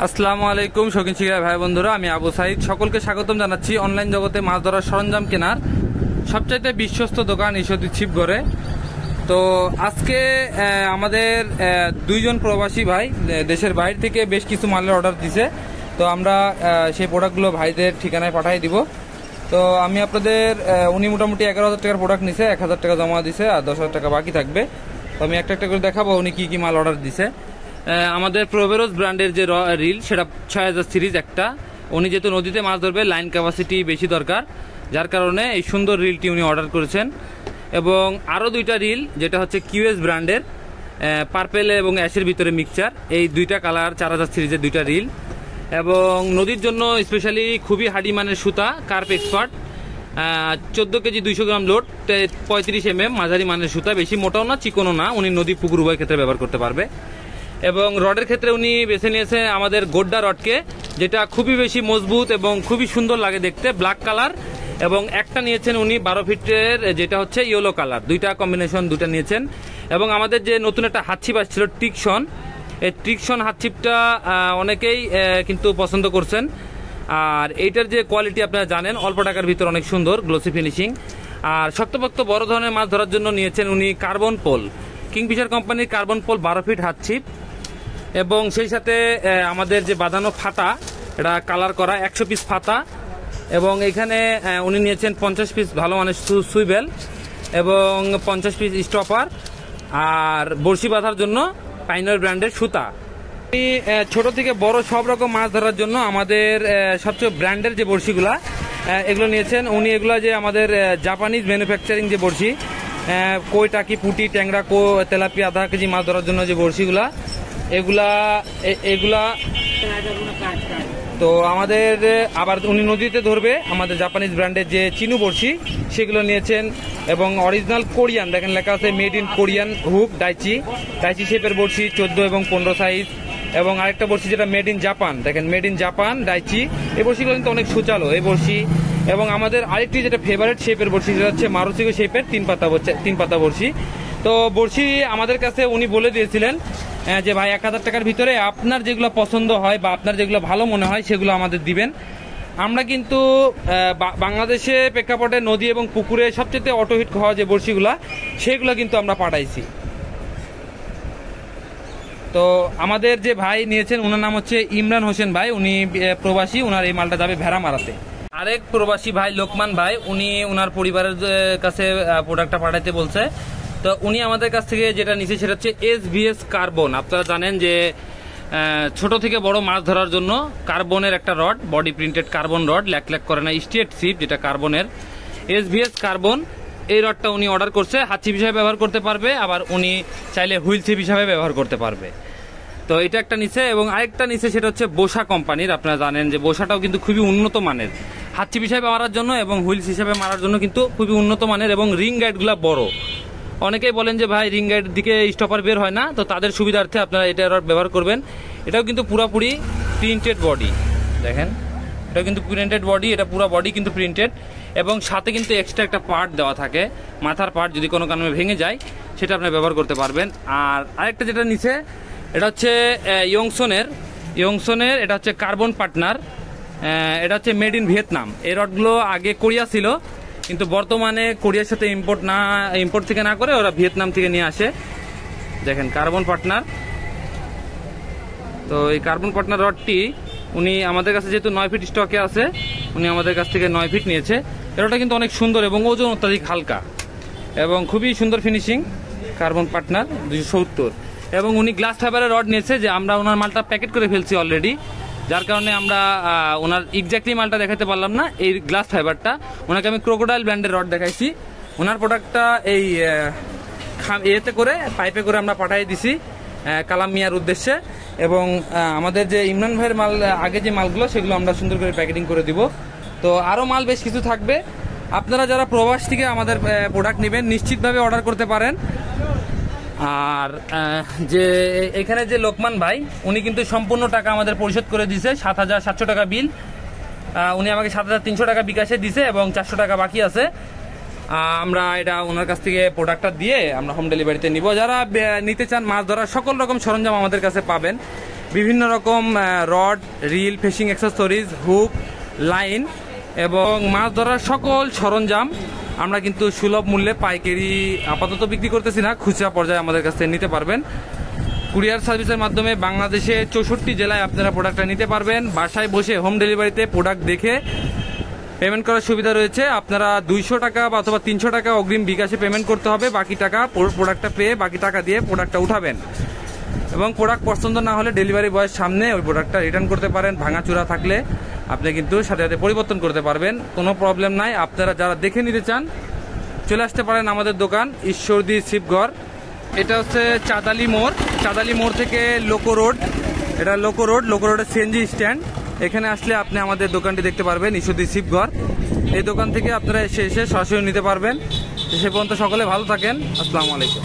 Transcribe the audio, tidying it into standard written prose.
আসসালামু আলাইকুম শৌখিন শিকারী ভাই বন্ধুরা, আমি আবু সাইদ। সকলকে স্বাগতম জানাচ্ছি অনলাইন জগতে মাছ ধরার সরঞ্জাম কেনার সবচাইতে বিশ্বস্ত দোকান ঈশ্বরদী ছিপঘরে। তো আজকে আমাদের দুইজন প্রবাসী ভাই দেশের বাইরে থেকে বেশ কিছু মালের অর্ডার দিছে। তো আমরা সেই প্রোডাক্টগুলো ভাইদের ঠিকানায় পাঠিয়ে দিব। তো আমি আপনাদের উনি মোটামুটি 11,000 টাকার প্রোডাক্ট নিছে, 1,000 টাকা জমা দিছে আর 10,000 টাকা বাকি থাকবে। তো আমি একটা একটা করে দেখাবো উনি কি কি মাল অর্ডার দিছে। আমাদের প্রোভেরোস ব্র্যান্ডের যে রিল, সেটা 6000 সিরিজ একটা। উনি যেহেতু নদীতে মাছ ধরবে, লাইন ক্যাপাসিটি বেশি দরকার, যার কারণে এই সুন্দর রিলটি উনি অর্ডার করেছেন। এবং আরও দুইটা রিল, যেটা হচ্ছে কিউএস ব্র্যান্ডের পার্পেল এবং অ্যাশের ভিতরে মিক্সচার, এই দুইটা কালার 4000 সিরিজের দুইটা রিল। এবং নদীর জন্য স্পেশালি খুবই হাডি মানের সুতা কার্প এক্সপার্ট, 14 কেজি 200 গ্রাম লোড, 35 mm মাঝারি মানের সুতা, বেশি মোটাও না চিকনও না। উনি নদী পুকুর উভয় ক্ষেত্রে ব্যবহার করতে পারবে। এবং রডের ক্ষেত্রে উনি বেছে নিয়েছে আমাদের গোড্ডা রডকে, যেটা খুবই বেশি মজবুত এবং খুবই সুন্দর লাগে দেখতে, ব্ল্যাক কালার। এবং একটা নিয়েছেন উনি 12 ফিটের, যেটা হচ্ছে ইয়েলো কালার। দুইটা কম্বিনেশন দুটা নিয়েছেন। এবং আমাদের যে নতুন একটা হাতছিপ আসছিল টিকশন, এই টিকশন হাতছিপটা অনেকেই কিন্তু পছন্দ করছেন। আর এইটার যে কোয়ালিটি আপনারা জানেন, অল্প টাকার ভিতর অনেক সুন্দর গ্লোসি ফিনিশিং। আর শক্তপোক্ত বড় ধরনের মাছ ধরার জন্য নিয়েছেন উনি কার্বন পোল, কিংফিশার কোম্পানির কার্বন পোল 12 ফিট হাতছিপ। এবং সেই সাথে আমাদের যে বাঁধানো ফাতা, এটা কালার করা 100 পিস ফাতা। এবং এখানে উনি নিয়েছেন 50 পিস ভালো মানের সুইবেল এবং 50 পিস স্টপার, আর বড়শি বাঁধার জন্য পাইনার ব্র্যান্ডের সুতা। উনি ছোট থেকে বড় সব রকম মাছ ধরার জন্য আমাদের সবচেয়ে ব্র্যান্ডের যে বড়শিগুলা এগুলো নিয়েছেন উনি। এগুলা যে আমাদের জাপানিজ ম্যানুফ্যাকচারিং যে বড়শি, কই, টাকি, পুঁটি, ট্যাংরা, তেলাপিয়া, আধা কেজি মাছ ধরার জন্য যে বড়শিগুলা, এগুলা তো আমাদের আবার উনি নদীতে ধরবে আমাদের জাপানিজ ব্র্যান্ডের যে চিনু বড়শি, সেগুলো নিয়েছেন। এবং অরিজিনাল কোরিয়ান, দেখেন লেখা আছে মেড ইন কোরিয়ান হুক, ডাইচি শেপের বড়শি 14 এবং 15 সাইজ। এবং আরেকটা বড়শি যেটা মেড ইন জাপান, দেখেন মেড ইন জাপান ডাইচি। এই বড়শিগুলো কিন্তু অনেক সুচালো এই বড়শি। এবং আমাদের আরেকটি যেটা ফেভারিট শেপের বড়শি, সেটা হচ্ছে মারুসিগো শেপের 3 পাতা বড়শি। তো বড়শি আমাদের কাছে উনি বলে দিয়েছিলেন যে ভাই 1000 টাকার ভিতরে আপনার যেগুলো পছন্দ হয় বা আপনার যেগুলো ভালো মনে হয় সেগুলো আমাদের দিবেন। আমরা কিন্তু বাংলাদেশে প্রেক্ষাপটে নদী এবং পুকুরে সবচেয়ে অটোহিট হওয়া যে বড়শিগুলা, সেগুলো কিন্তু আমরা পাঠাইছি। তো আমাদের যে ভাই নিয়েছেন ওনার নাম হচ্ছে ইমরান হোসেন ভাই, উনি প্রবাসী। ওনার এই মালটা যাবে ভেড়া মারাতে। আরেক প্রবাসী ভাই লোকমান ভাই, উনি ওনার পরিবারের কাছে প্রোডাক্টটা পাঠাইতে বলছে। তো উনি আমাদের কাছ থেকে যেটা নিছে সেটা হচ্ছে SVS কার্বন। আপনারা জানেন যে ছোট থেকে বড় মাছ ধরার জন্য কার্বনের একটা rod, body printed carbon rod, lack করে না, স্ট্রেট সিপ যেটা কার্বনের, SVS কার্বন। এই রডটা উনি অর্ডার করছে, হাতছিপ হিসাবে ব্যবহার করতে পারবে, আবার উনি চাইলে হুইল ছিপ হিসাবে ব্যবহার করতে পারবে। তো এটা একটা নিছে। এবং আরেকটা নিছে সেটা হচ্ছে বোসা কোম্পানির। আপনারা জানেন যে বোসাটাও কিন্তু খুবই উন্নত মানের, হাতছিপ হিসাবে মারার জন্য এবং হুইলস হিসাবে মারার জন্য কিন্তু খুবই উন্নত মানের। এবং রিং গাইডগুলো বড়। অনেকেই বলেন যে ভাই রিং গাইড দিকে স্টপার বের হয় না, তো তাদের সুবিধার্থে আপনারা এটা ব্যবহার করবেন। এটাও কিন্তু পুরোপুরি প্রিন্টেড বডি, দেখেন এটাও কিন্তু প্রিন্টেড বডি, এটা পুরো বডি কিন্তু প্রিন্টেড। এবং সাথে কিন্তু এক্সট্রা একটা পার্ট দেওয়া থাকে, মাথার পার্ট, যদি কোনো কারণে ভেঙে যায় সেটা আপনি ব্যবহার করতে পারবেন। আর আরেকটা যেটা নিচে, এটা হচ্ছে ইয়ংসনের, এটা হচ্ছে কার্বন পার্টনার, এটা হচ্ছে মেড ইন ভিয়েতনাম। এই রডগুলো আগে কোরিয়া ছিল, কিন্তু বর্তমানে কোরিয়ার সাথে ইম্পোর্ট থেকে না করে ওরা ভিয়েতনাম থেকে নিয়ে আসে। দেখেন কার্বন পার্টনার। তো এই কার্বন পার্টনার রডটি উনি আমাদের কাছে যেহেতু 9 ফিট স্টকে আছে, উনি আমাদের কাছ থেকে 9 ফিট নিয়েছে। রডটা কিন্তু অনেক সুন্দর এবং ওজন অত্যাধিক হালকা এবং খুবই সুন্দর ফিনিশিং, কার্বন পার্টনার 270। এবং উনি গ্লাস ফাইবারের রড নিয়েছে, যে আমরা ওনার মালটা প্যাকেট করে ফেলছি অলরেডি, যার কারণে আমরা ওনার এক্স্যাক্টলি মালটা দেখাতে পারলাম না। এই গ্লাস ফাইবারটা ওনাকে আমি ক্রোকোডাইল ব্র্যান্ডের রড দেখাইছি। ওনার প্রোডাক্টটা এই এতে করে পাইপে করে আমরা পাঠিয়ে দিছি কালাম মিয়ার উদ্দেশ্যে। এবং আমাদের যে ইমরান ভাইয়ের মাল, আগে যে মালগুলো, সেগুলো আমরা সুন্দর করে প্যাকেটিং করে দিব। তো আরও মাল বেশ কিছু থাকবে। আপনারা যারা প্রবাস থেকে আমাদের প্রোডাক্ট নেবেন নিশ্চিতভাবে অর্ডার করতে পারেন। আর যে এখানে যে লোকমান ভাই, উনি কিন্তু সম্পূর্ণ টাকা আমাদের পরিশোধ করে দিয়েছে, 7,700 টাকা বিল। উনি আমাকে 7,300 টাকা বিকাশে দিছে এবং 400 টাকা বাকি আছে। আমরা এটা ওনার কাছ থেকে প্রোডাক্টটা দিয়ে আমরা হোম ডেলিভারিতে নিব। যারা নিতে চান মাছ ধরার সকল রকম সরঞ্জাম আমাদের কাছে পাবেন। বিভিন্ন রকম rod, reel, fishing accessories, hook, line এবং মাছ ধরার সকল সরঞ্জাম আমরা কিন্তু সুলভ মূল্যে পাইকারি আপাতত বিক্রি করতেছি না, খুচরা পর্যায়ে আমাদের কাছ থেকে নিতে পারবেন। কুরিয়ার সার্ভিসের মাধ্যমে বাংলাদেশে 64 জেলায় আপনারা প্রোডাক্টটা নিতে পারবেন। বাসায় বসে হোম ডেলিভারিতে প্রোডাক্ট দেখে পেমেন্ট করার সুবিধা রয়েছে। আপনারা 200 টাকা বা অথবা 300 টাকা অগ্রিম বিকাশে পেমেন্ট করতে হবে, বাকি টাকা প্রোডাক্টটা পেয়ে বাকি টাকা দিয়ে প্রোডাক্টটা উঠাবেন। এবং প্রোডাক্ট পছন্দ না হলে ডেলিভারি বয়ের সামনে ওই প্রোডাক্টটা রিটার্ন করতে পারেন। ভাঙাচুরা থাকলে আপনি কিন্তু সাথে সাথে পরিবর্তন করতে পারবেন, কোনো প্রবলেম নাই। আপনারা যারা দেখে নিতে চান চলে আসতে পারেন আমাদের দোকান ঈশ্বরদী শিবঘর। এটা হচ্ছে চাঁদালি মোড় থেকে লোকো রোড, এটা লোকো রোডের সিএনজি স্ট্যান্ড। এখানে আসলে আপনি আমাদের দোকানটি দেখতে পারবেন, ঈশ্বরদী শিবঘর। এই দোকান থেকে আপনারা এসে সরাসরি নিতে পারবেন। সে পর্যন্ত সকলে ভালো থাকেন। আসসালামু আলাইকুম।